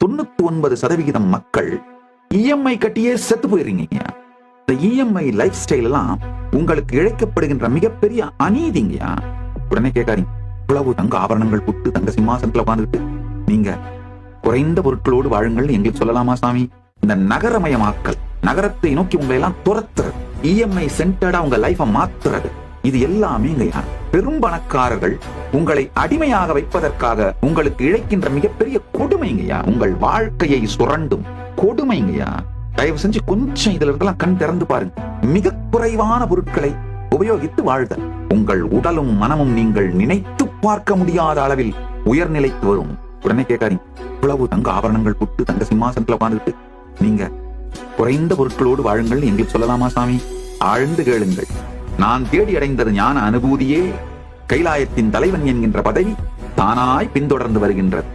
99% மக்கள் இஎம்ஐ கட்டியே செத்து போயிருங்க. இந்த இஎம்ஐ லைஃப் ஸ்டைல் எல்லாம் உங்களுக்கு இழைக்கப்படுகின்ற மிகப்பெரிய அநீதிங்கயா. உடனே கேட்காதீங்க, இவ்வளவு தங்க ஆபரணங்கள் புட்டு தங்க சிம்மாசனத்துல உட்காந்துட்டு நீங்க குறைந்த பொருட்களோடு வாழுங்கள் எங்களுக்கு சொல்லலாமா சாமி? இந்த நகரமயமாக்கல், நகரத்தை நோக்கி உங்களை எல்லாம் துரத்துறது, இஎம்ஐ சென்டர்டா உங்க லைஃப மாத்துறது, இது எல்லாமே பெரும் பணக்காரர்கள் உங்களை அடிமையாக வைப்பதற்காக உங்களுக்கு இழைக்கின்ற மிகப்பெரிய கொடுமைங்கய்யா. உங்கள் வாழ்க்கையை சுரண்டும் கொடுமைங்கய்யா. தயவு செஞ்சு கொஞ்சம் இதுல இருக்கலாம் கண் திறந்து பாருங்க. மிக குறைவான பொருட்களை உபயோகித்து வாழ்தல், உங்கள் உடலும் மனமும் நீங்கள் நினைத்து பார்க்க முடியாத அளவில் உயர்நிலைக்கு வரும். உடனே கேட்காதீங்க, இவ்வளவு தங்க ஆபரணங்கள் புட்டு தங்க சிம்மாசனத்துல உட்கார்ந்துட்டு நீங்க குறைந்த பொருட்களோடு வாழுங்கள் எங்களுக்கு சொல்லலாமா சாமி? ஆழ்ந்து கேளுங்கள். நான் தேடி அடைந்தது ஞான அனுபூதியே. கைலாயத்தின் தலைவன் என்கின்ற பதவி தானாய் பின்தொடர்ந்து வருகின்றது.